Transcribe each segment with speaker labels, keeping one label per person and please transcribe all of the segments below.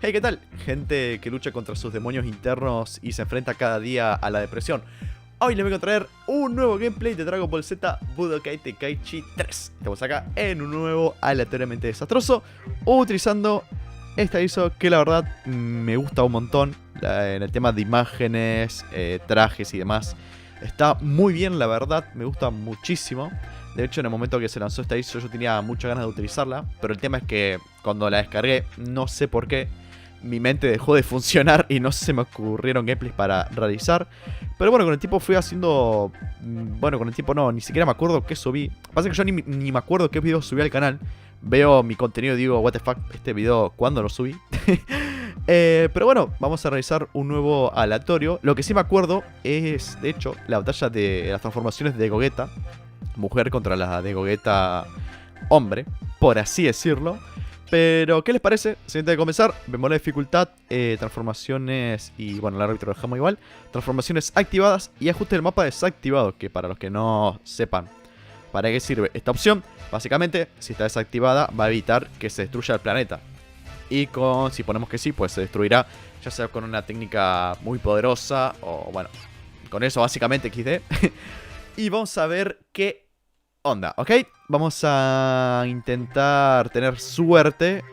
Speaker 1: Hey, ¿qué tal? Gente que lucha contra sus demonios internos y se enfrenta cada día a la depresión. Hoy les vengo a traer un nuevo gameplay de Dragon Ball Z Budokai Tenkaichi 3. Estamos acá en un nuevo aleatoriamente desastroso, utilizando esta ISO que la verdad me gusta un montón. En el tema de imágenes, trajes y demás, está muy bien, la verdad, me gusta muchísimo. De hecho, en el momento que se lanzó esta ISO yo tenía muchas ganas de utilizarla, pero el tema es que cuando la descargué, no sé por qué, mi mente dejó de funcionar y no se me ocurrieron gameplays para realizar. Pero bueno, con el tiempo fui haciendo... Bueno, con el tiempo no, ni siquiera me acuerdo qué subí. Pasa que yo ni me acuerdo qué video subí al canal. Veo mi contenido y digo, what the fuck, este video, ¿cuándo lo subí? Pero bueno, vamos a realizar un nuevo aleatorio. Lo que sí me acuerdo es, de hecho, la batalla de las transformaciones de Gogeta. Mujer contra la de Gogeta hombre, por así decirlo. Pero, ¿qué les parece? Si antes de comenzar, vemos la dificultad, transformaciones y, bueno, el árbitro lo dejamos igual. Transformaciones activadas y ajuste del mapa desactivado, que para los que no sepan para qué sirve esta opción, básicamente, si está desactivada, va a evitar que se destruya el planeta. Y si ponemos que sí, pues se destruirá, ya sea con una técnica muy poderosa o, bueno, con eso básicamente XD. Y vamos a ver qué onda, ¿ok? Vamos a intentar tener suerte.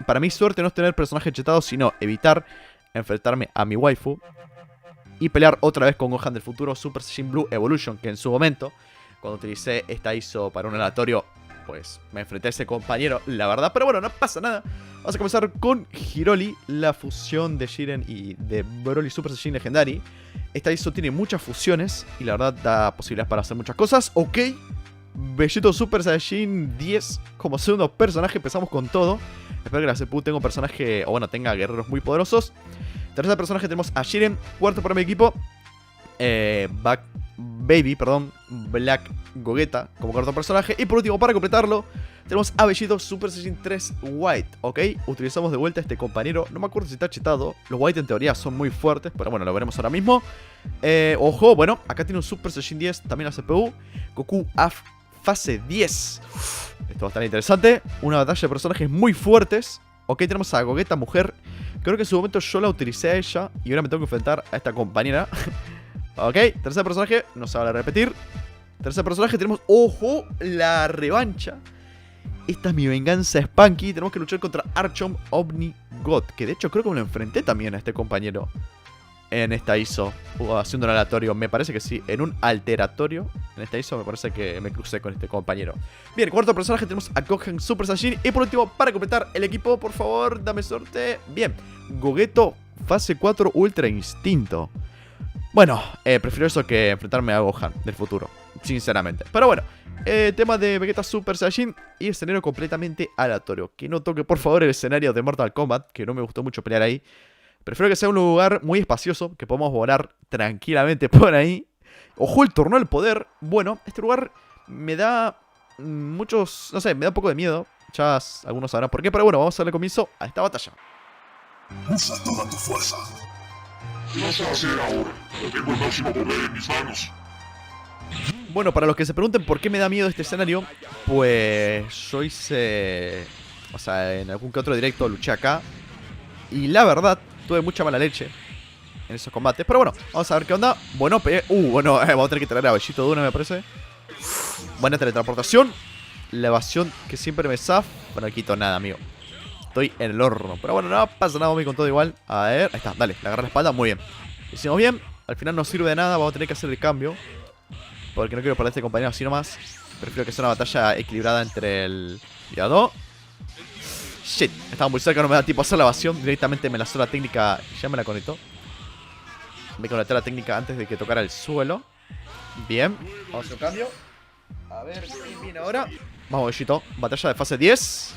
Speaker 1: Para mí suerte no es tener personajes chetados, sino evitar enfrentarme a mi waifu y pelear otra vez con Gohan del futuro Super Saiyan Blue Evolution, que en su momento, cuando utilicé esta ISO para un aleatorio, pues me enfrenté a ese compañero, la verdad. Pero bueno, no pasa nada. Vamos a comenzar con Hiroli, la fusión de Jiren y de Broly Super Saiyan Legendary. Esta ISO tiene muchas fusiones y la verdad da posibilidades para hacer muchas cosas. Ok, Vegito Super Saiyan 10 como segundo personaje, empezamos con todo. Espero que la CPU tenga un personaje, o bueno, tenga guerreros muy poderosos. Tercer personaje tenemos a Jiren. Cuarto para mi equipo, Black Gogeta como cuarto personaje. Y por último, para completarlo, tenemos a Vegito Super Saiyan 3 White, ¿ok? Utilizamos de vuelta a este compañero. No me acuerdo si está chetado. Los White en teoría son muy fuertes, pero bueno, lo veremos ahora mismo. Ojo, bueno, acá tiene un Super Saiyan 10, también la CPU. Goku AF fase 10. Esto va a estar interesante. Una batalla de personajes muy fuertes. Ok, tenemos a Gogeta mujer. Creo que en su momento yo la utilicé a ella y ahora me tengo que enfrentar a esta compañera. Ok, tercer personaje, no se va a repetir. Tercer personaje tenemos, ojo, la revancha. Esta es mi venganza Spanky. Tenemos que luchar contra Archon Omni God, que de hecho creo que me lo enfrenté también a este compañero en esta ISO, haciendo un aleatorio, me parece que sí, en un alteratorio. En esta ISO me parece que me crucé con este compañero. Bien, cuarto personaje tenemos a Gohan Super Saiyan. Y por último, para completar el equipo, por favor, dame suerte. Bien, Gogeto fase 4 Ultra Instinto. Bueno, prefiero eso que enfrentarme a Gohan del futuro, sinceramente. Pero bueno, tema de Vegeta Super Saiyan y escenario completamente aleatorio. Que no toque por favor el escenario de Mortal Kombat, que no me gustó mucho pelear ahí. Prefiero que sea un lugar muy espacioso, que podamos volar tranquilamente por ahí. Ojo, el torneo del poder. Bueno, este lugar me da muchos... No sé, me da un poco de miedo. Ya algunos sabrán por qué, pero bueno, vamos a darle comienzo a esta batalla.
Speaker 2: Usa toda tu fuerza. ¿Qué vas a hacer ahora? Tengo el máximo poder en mis manos.
Speaker 1: Bueno, para los que se pregunten por qué me da miedo este escenario, pues yo hice... O sea, en algún que otro directo luché acá. Y la verdad, tuve mucha mala leche en esos combates. Pero bueno, vamos a ver qué onda. Bueno, pegué. Bueno, vamos a tener que traer a Bellito de una, me parece. Buena teletransportación. La evasión que siempre me zaf. Bueno, no quito nada, amigo. Estoy en el horno. Pero bueno, no pasa nada, voy con todo igual. A ver, ahí está, dale, le agarré la espalda, muy bien. Hicimos bien, al final no sirve de nada. Vamos a tener que hacer el cambio, porque no quiero perder a este compañero así nomás. Prefiero que sea una batalla equilibrada entre el... Cuidado. Shit, estaba muy cerca, no me da tiempo a hacer la evasión. Directamente me lanzó la técnica y ya me la conectó. Me conecté la técnica antes de que tocara el suelo. Bien, vamos a hacer un cambio. A ver, bien ahora. Vamos, Bellito, batalla de fase 10.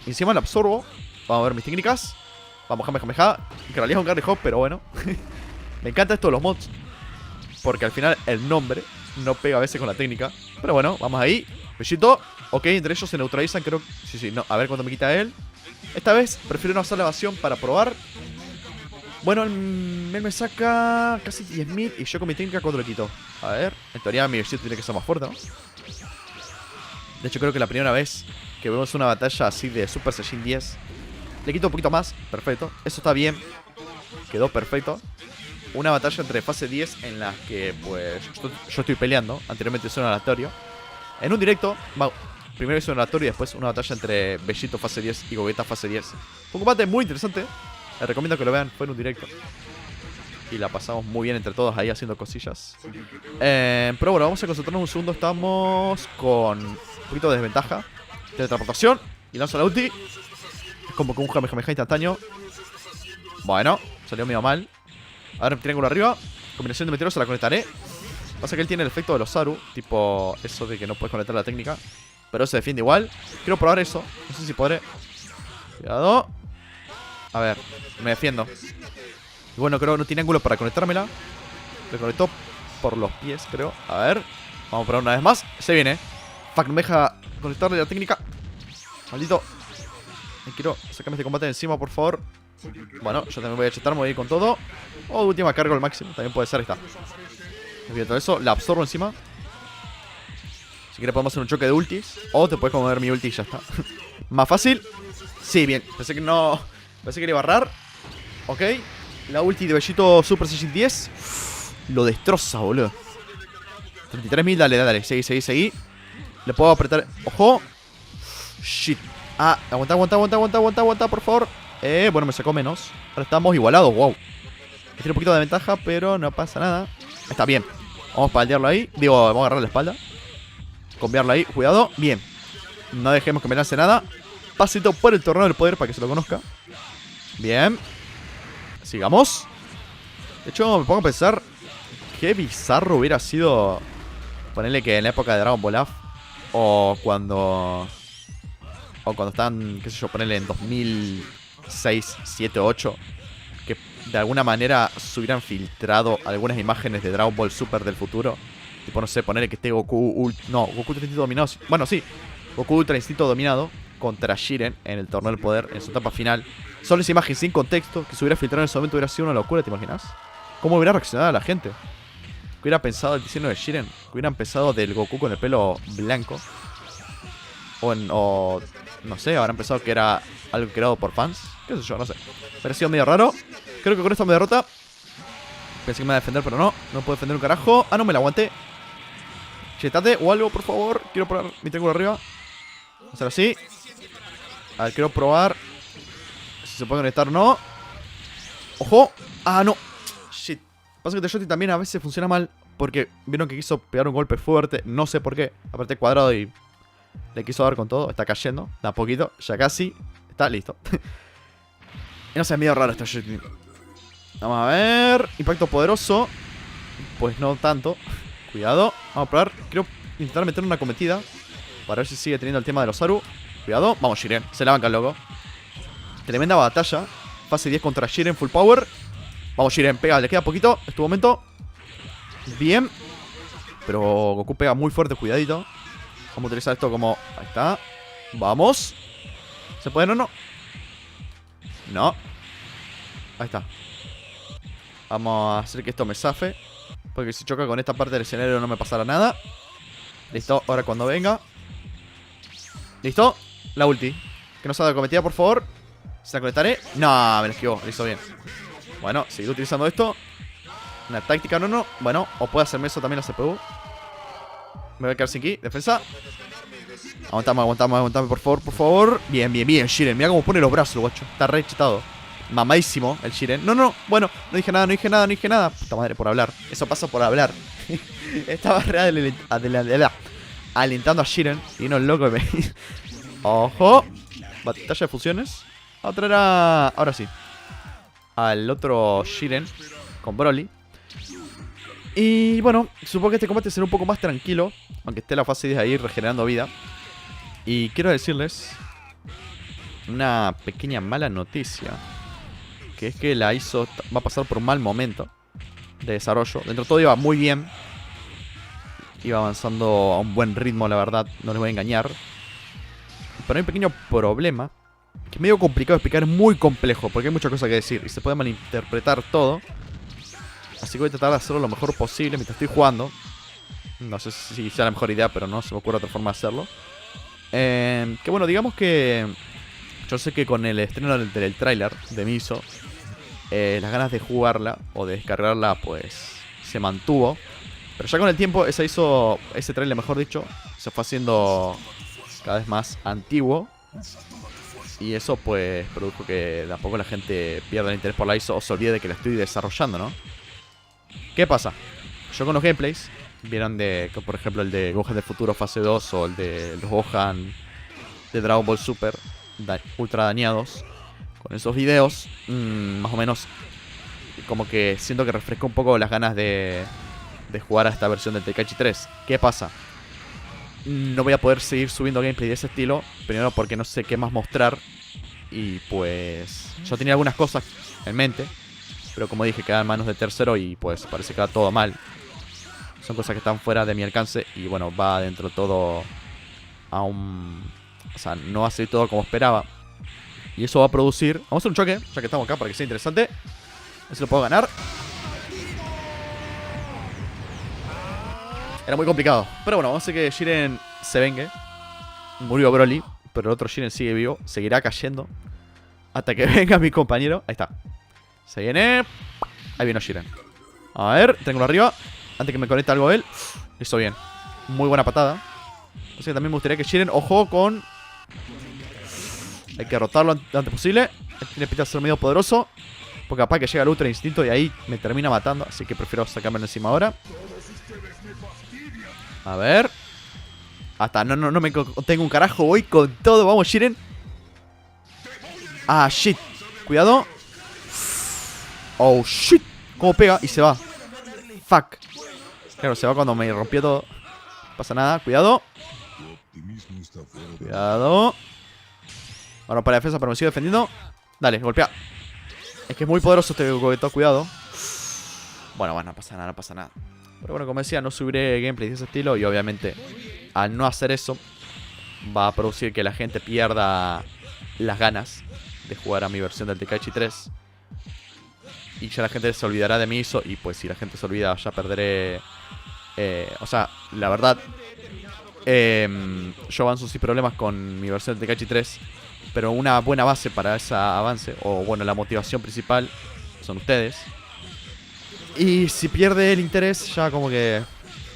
Speaker 1: Y encima la absorbo. Vamos a ver mis técnicas. Vamos, Kamehameha. Que en realidad es un Garry Hop, pero bueno. Me encanta esto de los mods, porque al final el nombre no pega a veces con la técnica. Pero bueno, vamos ahí. Bellito. Ok, entre ellos se neutralizan, creo. Sí, no. A ver cuánto me quita él. Esta vez prefiero no hacer la evasión para probar. Bueno, él me saca casi 10.000 y yo con mi técnica cuánto le quito. A ver, en teoría mi Bellito tiene que ser más fuerte, ¿no? De hecho creo que la primera vez que vemos una batalla así de Super Saiyan 10 Le quito un poquito más. Perfecto. Eso está bien. Quedó perfecto. Una batalla entre fase 10 en la que, pues, yo estoy peleando. Anteriormente hice un aleatorio. En un directo, primero hice un aleatorio y después una batalla entre Bellito fase 10 y Gogeta fase 10. Fue un combate muy interesante. Les recomiendo que lo vean. Fue en un directo. Y la pasamos muy bien entre todos ahí haciendo cosillas. Pero bueno, vamos a concentrarnos un segundo. Estamos con un poquito de desventaja. Teletransportación. Y lanzo la ulti. Es como con un Kamehameha instantáneo. Bueno, salió medio mal. Ahora triángulo arriba. Combinación de meteoros, se la conectaré. Pasa que él tiene el efecto de los Zaru. Tipo eso de que no puedes conectar la técnica. Pero se defiende igual. Quiero probar eso. No sé si podré. Cuidado. A ver, me defiendo. Y bueno, creo que no tiene ángulo para conectármela. Le conectó por los pies, creo. A ver. Vamos a probar una vez más. Se viene. Fuck, no me deja conectarle la técnica. Maldito. Me quiero sacarme este combate de encima, por favor. Bueno, yo también voy a chetar, me voy a ir con todo. O última cargo al máximo, también puede ser, ahí está. Olvídate todo eso, la absorbo encima. Si quieres podemos hacer un choque de ultis. O te puedes comer mi ulti y ya está. Más fácil. Sí, bien, pensé que no. Pensé que le iba a barrar. Ok. La ulti de Bellito Super Saiyan 10. Lo destroza, boludo. 33.000, dale, seguí. Le puedo apretar, ojo. Shit. Ah, aguanta, por favor. Bueno, me sacó menos. Ahora estamos igualados, wow. Tiene un poquito de ventaja, pero no pasa nada. Está bien. Vamos a paldearlo ahí. Digo, vamos a agarrar la espalda. Conviarlo ahí, cuidado. Bien. No dejemos que me lance nada. Pasito por el torneo del poder para que se lo conozca. Bien. Sigamos. De hecho, me pongo a pensar qué bizarro hubiera sido ponerle que en la época de Dragon Ball F. O cuando están, qué sé yo, ponerle en 2006, 7, 8. Que de alguna manera se hubieran filtrado algunas imágenes de Dragon Ball Super del futuro. Tipo, no sé, ponerle que esté Goku Goku Ultra Instinto dominado. Bueno, sí, Goku Ultra Instinto dominado contra Jiren en el torneo del poder, en su etapa final. Solo esa imagen sin contexto, que se hubiera filtrado en ese momento, hubiera sido una locura, ¿te imaginas? ¿Cómo hubiera reaccionado la gente? ¿Qué hubiera pensado el diseño de Jiren? ¿Qué hubieran pensado del Goku con el pelo blanco? O no sé, habrán pensado que era algo creado por fans. ¿Qué sé yo? No sé. Pero ha sido medio raro. Creo que con esto me derrota. Pensé que me iba a defender, pero no. No puedo defender un carajo. Ah, no, me la aguanté. Chetate o algo, por favor. Quiero probar mi triángulo arriba. Vamos a hacer así. A ver, quiero probar si se puede conectar o no. ¡Ojo! ¡Ah, no! Shit. Pasa que Teyoti también a veces funciona mal. Porque vieron que quiso pegar un golpe fuerte. No sé por qué. Aparte cuadrado y le quiso dar con todo. Está cayendo. Da poquito. Ya casi. Está listo. Y no sé, es medio raro este Teyoti. Vamos a ver. Impacto poderoso. Pues no tanto. Cuidado. Vamos a probar. Quiero intentar meter una cometida para ver si sigue teniendo el tema de los Zaru. Cuidado. Vamos, Jiren. Se la banca el loco. Tremenda batalla. Fase 10 contra Jiren full power. Vamos, Jiren. Pega. Le queda poquito. Es tu momento. Bien. Pero Goku pega muy fuerte. Cuidadito. Vamos a utilizar esto como... Ahí está. Vamos. ¿Se puede o no? No. Ahí está. Vamos a hacer que esto me zafe. Porque si choca con esta parte del escenario no me pasará nada. Listo, ahora cuando venga. Listo, la ulti. Que no salga cometida, por favor. ¿Se la conectaré? No, me la esquivó, lo hizo bien. Bueno, seguir utilizando esto. Una táctica, no. Bueno, o puede hacerme eso también la CPU. Me voy a quedar sin ki, defensa. Aguantame, por favor. Bien, Jiren. Mira cómo pone los brazos, guacho. Está re chetado. Mamadísimo el Jiren. No. Bueno, no dije nada. Puta madre, por hablar. Eso pasa por hablar. Estaba real alentando a Jiren. Y no el loco y me... Ojo. Batalla de fusiones. A traer a... Ahora sí. Al otro Jiren. Con Broly. Y bueno, supongo que este combate será un poco más tranquilo. Aunque esté la fase 10 ahí regenerando vida. Y quiero decirles una pequeña mala noticia. Que es que la ISO va a pasar por un mal momento de desarrollo. Dentro de todo iba muy bien. Iba avanzando a un buen ritmo, la verdad. No les voy a engañar. Pero hay un pequeño problema. Que es medio complicado de explicar. Es muy complejo. Porque hay muchas cosas que decir. Y se puede malinterpretar todo. Así que voy a tratar de hacerlo lo mejor posible mientras estoy jugando. No sé si sea la mejor idea, pero no se me ocurre otra forma de hacerlo. Que bueno, digamos que yo sé que con el estreno del tráiler de Miso, las ganas de jugarla o de descargarla pues se mantuvo. Pero ya con el tiempo ese tráiler, mejor dicho, se fue haciendo cada vez más antiguo. Y eso pues produjo que de a poco la gente pierda el interés por la ISO o se olvide de que la estoy desarrollando, ¿no? ¿Qué pasa? Yo con los gameplays, vieron por ejemplo el de Gohan del Futuro fase 2 o el de los Gohan de Dragon Ball Super ultra dañados. Con esos videos, más o menos como que siento que refrescó un poco las ganas de jugar a esta versión del Tenkaichi 3. ¿Qué pasa? No voy a poder seguir subiendo gameplay de ese estilo. Primero porque no sé qué más mostrar. Y pues yo tenía algunas cosas en mente, pero como dije, quedan en manos de tercero y pues parece que va todo mal. Son cosas que están fuera de mi alcance. Y bueno, va dentro todo a un... O sea, no va a ser todo como esperaba. Y eso va a producir... Vamos a hacer un choque, ya que estamos acá, para que sea interesante. A ver si lo puedo ganar. Era muy complicado. Pero bueno, vamos a hacer que Jiren se vengue. Murió Broly, pero el otro Jiren sigue vivo. Seguirá cayendo hasta que venga mi compañero. Ahí está. Se viene. Ahí vino Jiren. A ver, tengo arriba. Antes que me conecte algo él. Lo hizo bien. Muy buena patada. Así que también me gustaría que Jiren... Ojo con... Hay que derrotarlo lo antes posible. Tiene pinta de ser medio poderoso, porque capaz que llega el Ultra Instinto y ahí me termina matando. Así que prefiero sacármelo encima ahora. A ver. Hasta no me contengo un carajo. Voy con todo. Vamos, Jiren. Ah, shit. Cuidado. Oh, shit. ¿Cómo pega? Y se va. Fuck. Claro, se va cuando me rompió todo. No pasa nada. Cuidado. Cuidado. Bueno, para defensa, pero me sigo defendiendo. Dale, golpea. Es que es muy poderoso este Gogeto, cuidado. Bueno, no pasa nada, no pasa nada. Pero bueno, como decía, no subiré gameplays de ese estilo. Y obviamente, al no hacer eso, va a producir que la gente pierda las ganas de jugar a mi versión del Tenkaichi 3. Y ya la gente se olvidará de mi ISO. Y pues si la gente se olvida, ya perderé... o sea, la verdad... yo avanzo sin problemas con mi versión del Tenkaichi 3. Pero una buena base para ese avance, o bueno, la motivación principal, son ustedes. Y si pierde el interés, ya como que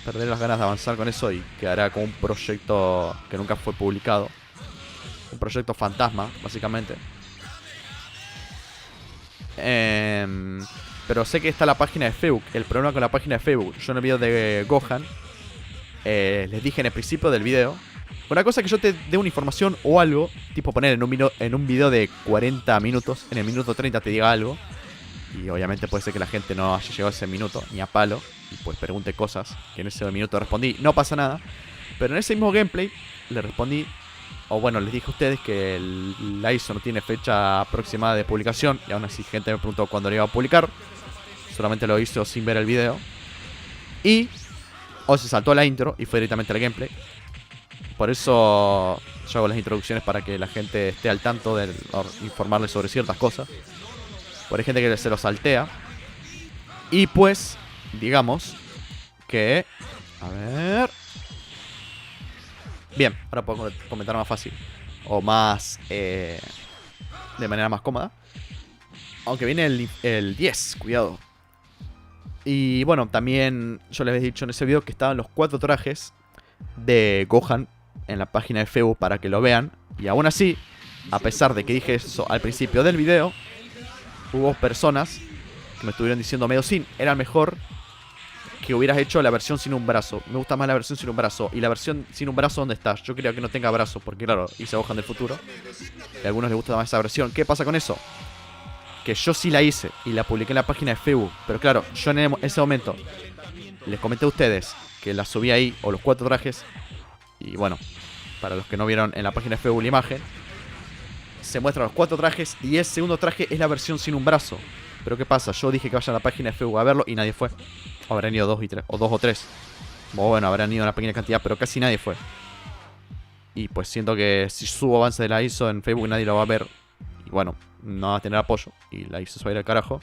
Speaker 1: perderé las ganas de avanzar con eso y quedará como un proyecto que nunca fue publicado. Un proyecto fantasma, básicamente. Pero sé que está la página de Facebook. El problema con la página de Facebook, yo en el video de Gohan les dije en el principio del video, una cosa que yo te dé una información o algo, tipo poner en un video de 40 minutos, en el minuto 30 te diga algo. Y obviamente puede ser que la gente no haya llegado a ese minuto, ni a palo, y pues pregunte cosas que en ese minuto respondí. No pasa nada. Pero en ese mismo gameplay le respondí, o bueno, les dije a ustedes que la ISO no tiene fecha aproximada de publicación. Y aún así gente me preguntó cuándo lo iba a publicar. Solamente lo hizo sin ver el video. Y o se saltó la intro y fue directamente al gameplay. Por eso yo hago las introducciones, para que la gente esté al tanto de informarles sobre ciertas cosas. Por hay gente que se lo saltea. Y pues, digamos que... A ver... Bien, ahora puedo comentar más fácil. O más... de manera más cómoda. Aunque viene el 10, cuidado. Y bueno, también yo les había dicho en ese video que estaban los 4 trajes de Gohan en la página de Facebook para que lo vean. Y aún así, a pesar de que dije eso al principio del video, hubo personas que me estuvieron diciendo medio sin, era mejor que hubieras hecho la versión sin un brazo. Me gusta más la versión sin un brazo. Y la versión sin un brazo, ¿dónde está? Yo quería que no tenga brazo, porque claro, hice Gohan del futuro. Y a algunos les gusta más esa versión. ¿Qué pasa con eso? Que yo sí la hice y la publiqué en la página de Facebook. Pero claro, yo en ese momento les comenté a ustedes que la subí ahí, o los 4 trajes. Y bueno, para los que no vieron en la página de Facebook la imagen, se muestran los 4 trajes y el segundo traje es la versión sin un brazo. Pero ¿qué pasa? Yo dije que vayan a la página de Facebook a verlo y nadie fue. Habrán ido 2 o 3. Bueno, habrán ido una pequeña cantidad, pero casi nadie fue. Y pues siento que si subo avance de la ISO en Facebook nadie lo va a ver. Y bueno, no va a tener apoyo y la ISO se va a ir al carajo.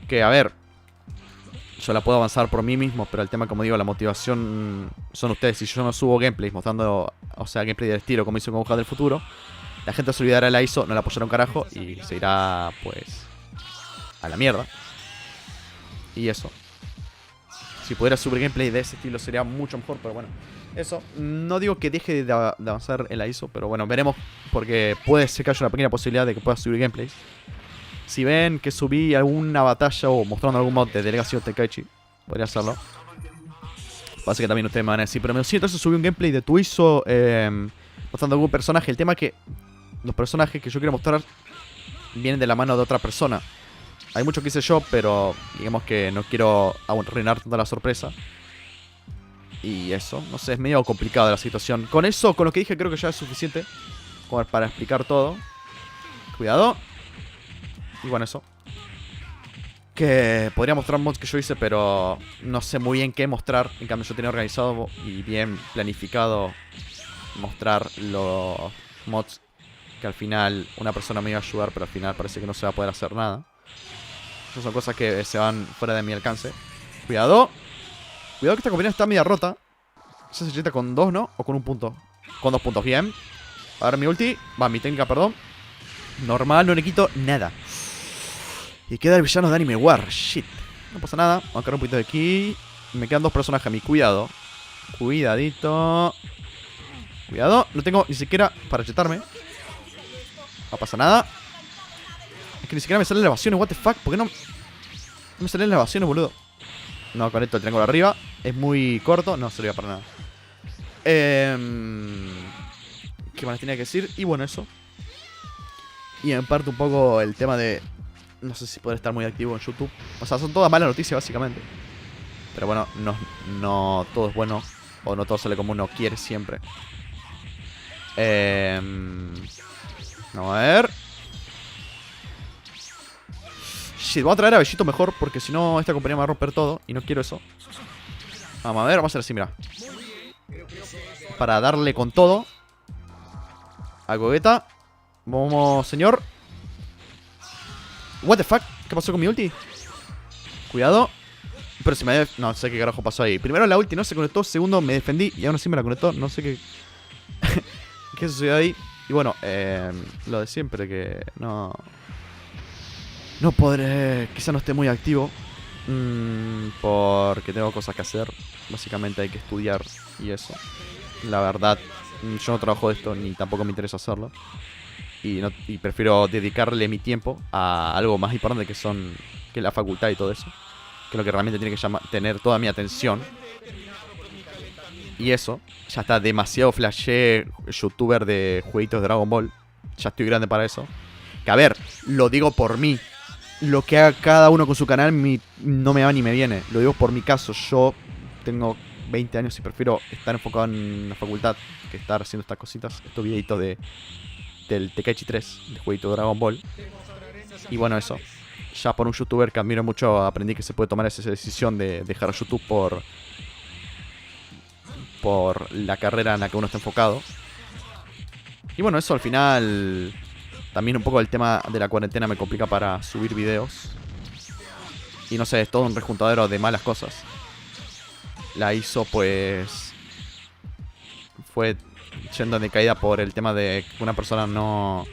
Speaker 1: Que a ver, yo la puedo avanzar por mí mismo, pero el tema, como digo, la motivación son ustedes. Si yo no subo gameplays mostrando, o sea, gameplay del estilo como hizo con Gohan del futuro, la gente se olvidará de la ISO, no la apoyará un carajo y se irá, pues, a la mierda. Y eso. Si pudiera subir gameplay de ese estilo sería mucho mejor, pero bueno. Eso, no digo que deje de avanzar en la ISO, pero bueno, veremos. Porque puede ser que haya una pequeña posibilidad de que pueda subir gameplays. Si ven que subí alguna batalla o mostrando algún mod de Legacy of Tenkaichi, podría hacerlo. Pasa que también ustedes me van a decir, pero me siento eso, subí un gameplay de tu ISO mostrando algún personaje. El tema es que los personajes que yo quiero mostrar vienen de la mano de otra persona. Hay mucho que hice yo, pero digamos que no quiero arruinar toda la sorpresa. Y eso, no sé, es medio complicada la situación. Con eso, con lo que dije, creo que ya es suficiente como para explicar todo. Cuidado. Y bueno, eso. Que podría mostrar mods que yo hice, pero no sé muy bien qué mostrar. En cambio, yo tenía organizado y bien planificado mostrar los mods que al final una persona me iba a ayudar, pero al final parece que no se va a poder hacer nada. Esas son cosas que se van fuera de mi alcance. Cuidado. Cuidado que esta combinación está media rota. Esa se chita con 2, ¿no? O con un punto. Con 2 puntos, bien. A ver mi ulti. Va, mi técnica, perdón. Normal, no le quito nada. Y queda el villano de Anime War. Shit. No pasa nada. Vamos a cargar un poquito de aquí. Me quedan 2 personajes a mi cuidado. Cuidadito. Cuidado. No tengo ni siquiera para chetarme. No pasa nada. Es que ni siquiera me salen las evasiones. What the fuck. ¿Por qué no me salen las evasiones, boludo? No, conecto el triángulo arriba. Es muy corto. No servía para nada. ¿Qué más tenía que decir? Y bueno, eso. Y en parte un poco el tema de... No sé si poder estar muy activo en YouTube. O sea, son todas malas noticias básicamente. Pero bueno, no todo es bueno. O no todo sale como uno quiere siempre. Vamos a ver. Shit, voy a traer a Bellito mejor. Porque si no, esta compañía me va a romper todo. Y no quiero eso. Vamos a ver, vamos a hacer así, mira. Para darle con todo a Gogeta. Vamos, señor. What the fuck, ¿qué pasó con mi ulti? Cuidado. Pero si me... No sé qué carajo pasó ahí. Primero la ulti no se conectó. Segundo me defendí y aún así me la conectó. No sé qué... ¿Qué sucedió ahí? Y bueno, lo de siempre, que no podré... Quizá no esté muy activo. Porque tengo cosas que hacer. Básicamente hay que estudiar y eso. La verdad, yo no trabajo de esto ni tampoco me interesa hacerlo. Y prefiero dedicarle mi tiempo a algo más importante que la facultad y todo eso. Que es lo que realmente tiene que tener toda mi atención. Y eso, ya está demasiado flashé youtuber de jueguitos de Dragon Ball. Ya estoy grande para eso. Que a ver, lo digo por mí. Lo que haga cada uno con su canal no me va ni me viene. Lo digo por mi caso. Yo tengo 20 años y prefiero estar enfocado en la facultad que estar haciendo estas cositas. Estos videitos del Tenkaichi 3, del jueguito de Dragon Ball. Y bueno, eso. Ya por un youtuber que admiro mucho, aprendí que se puede tomar esa decisión de dejar YouTube por la carrera en la que uno está enfocado. Y bueno, eso al final... También un poco el tema de la cuarentena me complica para subir videos. Y no sé, es todo un rejuntadero de malas cosas. La ISO pues... fue yendo de caída por el tema de que una persona no...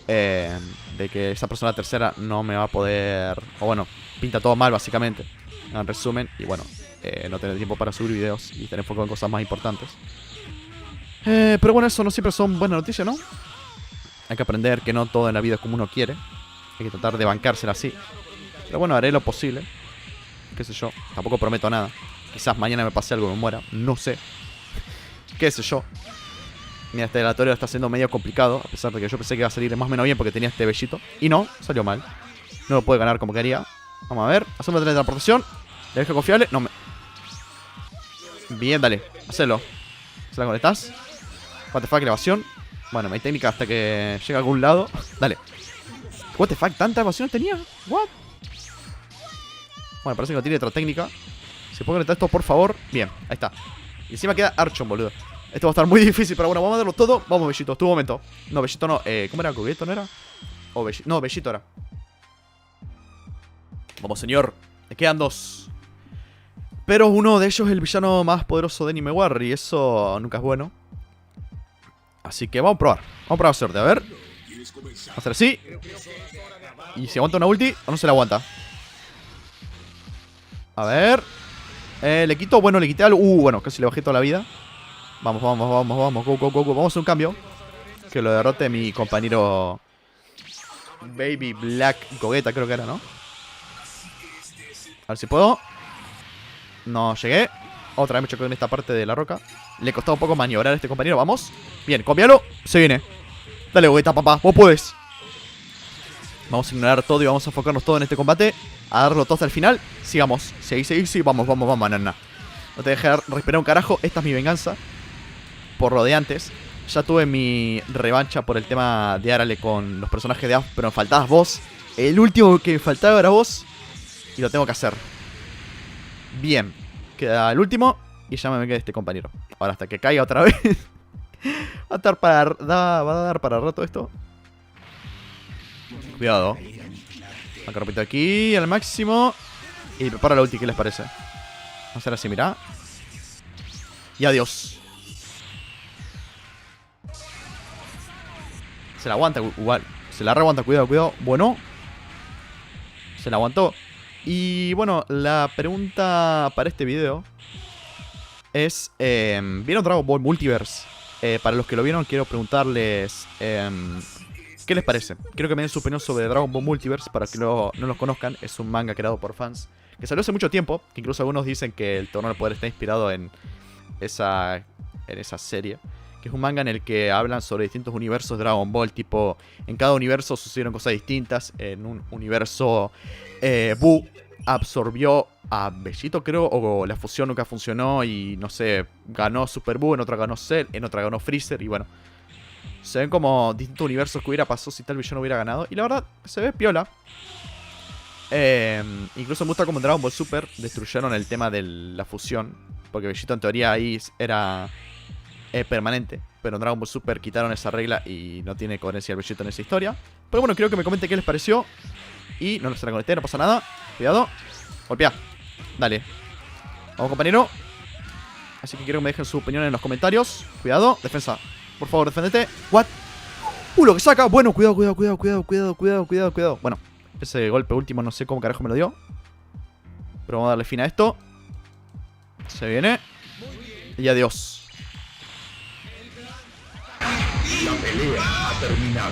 Speaker 1: de que esa persona tercera no me va a poder... O bueno, pinta todo mal básicamente. En resumen, y bueno, no tener tiempo para subir videos y tener enfocado en cosas más importantes. Pero bueno, eso no siempre son buenas noticias, ¿no? Hay que aprender que no todo en la vida es como uno quiere. Hay que tratar de bancársela así. Pero bueno, haré lo posible. Qué sé yo, tampoco prometo nada. Quizás mañana me pase algo y me muera, no sé. Qué sé yo. Mira, este aleatorio está siendo medio complicado. A pesar de que yo pensé que iba a salir más o menos bien porque tenía este Bellito. Y no, salió mal. No lo puede ganar como quería. Vamos a ver, hacemos la teletransportación. Le dejo confiable, no me... Bien, dale, hacelo. ¿Se la conectás? What the fuck, elevación. Bueno, mi técnica hasta que llega a algún lado. Dale. What the fuck, ¿tanta evasión tenía? What? Bueno, parece que no tiene otra técnica. ¿Se puede conectar esto, por favor? Bien, ahí está. Y encima queda Archon, boludo. Esto va a estar muy difícil, pero bueno, vamos a darlo todo. Vamos, Bellito, tu momento. No, Bellito no. ¿Cómo era? ¿Cogueto no era? O Bellito. No, Bellito era. Vamos, señor. Me quedan 2. Pero uno de ellos es el villano más poderoso de Anime War. Y eso nunca es bueno. Así que vamos a probar. Vamos a probar suerte, a ver. Vamos a hacer así. Y si aguanta una ulti o no se la aguanta. A ver. Le quito, bueno, le quité algo. Bueno, casi le bajé toda la vida. Vamos, vamos, vamos, vamos. Go, go, go, go. Vamos a hacer un cambio. Que lo derrote mi compañero Baby Black Gogeta, creo que era, ¿no? A ver si puedo. No llegué. Otra vez me chocó en esta parte de la roca. Le costó un poco maniobrar a este compañero. Vamos. Bien, copialo. Se viene. Dale, Gogeta, papá. Vos podés. Vamos a ignorar todo y vamos a enfocarnos todo en este combate. A darlo todo hasta el final. Sigamos. Seguí, seguí, sí. Vamos, vamos, vamos, nana. No te dejes respirar un carajo. Esta es mi venganza. Por lo de antes. Ya tuve mi revancha por el tema de Arale con los personajes de AF, pero me faltabas vos. El último que me faltaba era vos. Y lo tengo que hacer. Bien. Queda el último. Y ya me queda este compañero. Ahora hasta que caiga otra vez. Va a dar para rato esto. Cuidado. Macarropito aquí al máximo. Y prepara la ulti, ¿qué les parece? Vamos a hacer así, mirá. Y adiós. Se la aguanta, igual. Se la reaguanta, cuidado, cuidado. Bueno. Se la aguantó. Y bueno, la pregunta para este video es... ¿vieron Dragon Ball Multiverse? Para los que lo vieron, quiero preguntarles... ¿qué les parece? Quiero que me den su opinión sobre Dragon Ball Multiverse. Para que no los conozcan, es un manga creado por fans que salió hace mucho tiempo. Que incluso algunos dicen que el Torneo del Poder está inspirado en esa serie. Que es un manga en el que hablan sobre distintos universos de Dragon Ball. Tipo, en cada universo sucedieron cosas distintas. En un universo, Buu absorbió a Vegito, creo. O la fusión nunca funcionó y, no sé, ganó Super Buu. En otra ganó Cell, en otra ganó Freezer. Y bueno, se ven como distintos universos que hubiera pasado si tal vez yo no hubiera ganado. Y la verdad, se ve piola. Incluso me gusta como en Dragon Ball Super destruyeron el tema de la fusión. Porque Vegito en teoría ahí era... permanente, pero en Dragon Ball Super quitaron esa regla y no tiene coherencia el Vegito en esa historia. Pero bueno, quiero que me comenten qué les pareció. Y no se la conecté, no pasa nada. Cuidado, golpea. Dale. Vamos, compañero. Así que quiero que me dejen su opinión en los comentarios. Cuidado, defensa. Por favor, deféndete. What? Lo que saca. Bueno, cuidado, cuidado, cuidado, cuidado, cuidado, cuidado, cuidado, cuidado. Bueno, ese golpe último no sé cómo carajo me lo dio. Pero vamos a darle fin a esto. Se viene. Y adiós.
Speaker 2: La pelea ha terminado.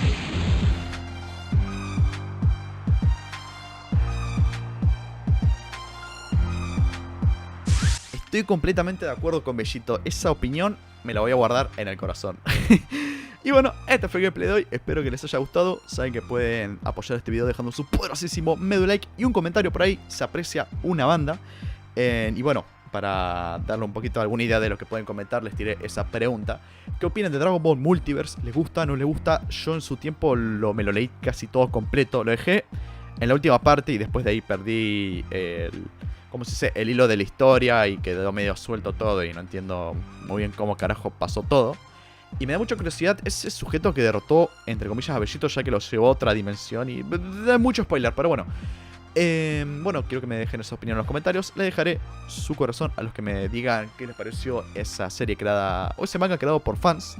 Speaker 1: Estoy completamente de acuerdo con Vegito. Esa opinión me la voy a guardar en el corazón. Y bueno, este fue el gameplay de hoy. Espero que les haya gustado. Saben que pueden apoyar este video dejando su poderosísimo medio like y un comentario por ahí. Se aprecia una banda. Y bueno, para darle un poquito alguna idea de lo que pueden comentar, les tiré esa pregunta. ¿Qué opinan de Dragon Ball Multiverse? ¿Les gusta? ¿No les gusta? Yo en su tiempo me lo leí casi todo completo. Lo dejé en la última parte y después de ahí perdí ¿cómo se dice? El hilo de la historia y quedó medio suelto todo y no entiendo muy bien cómo carajo pasó todo. Y me da mucha curiosidad ese sujeto que derrotó, entre comillas, a Vegito, ya que lo llevó a otra dimensión. Y da mucho spoiler, pero bueno. Bueno, quiero que me dejen esa opinión en los comentarios. Le dejaré su corazón a los que me digan qué les pareció esa serie creada, o ese manga creado por fans.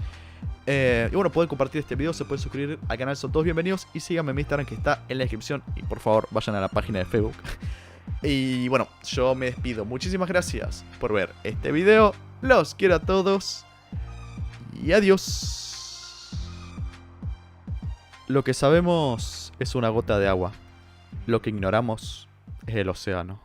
Speaker 1: Y bueno, pueden compartir este video, se pueden suscribir al canal, son todos bienvenidos. Y síganme en mi Instagram que está en la descripción. Y por favor, vayan a la página de Facebook. Y bueno, yo me despido. Muchísimas gracias por ver este video. Los quiero a todos. Y adiós. Lo que sabemos es una gota de agua. Lo que ignoramos es el océano.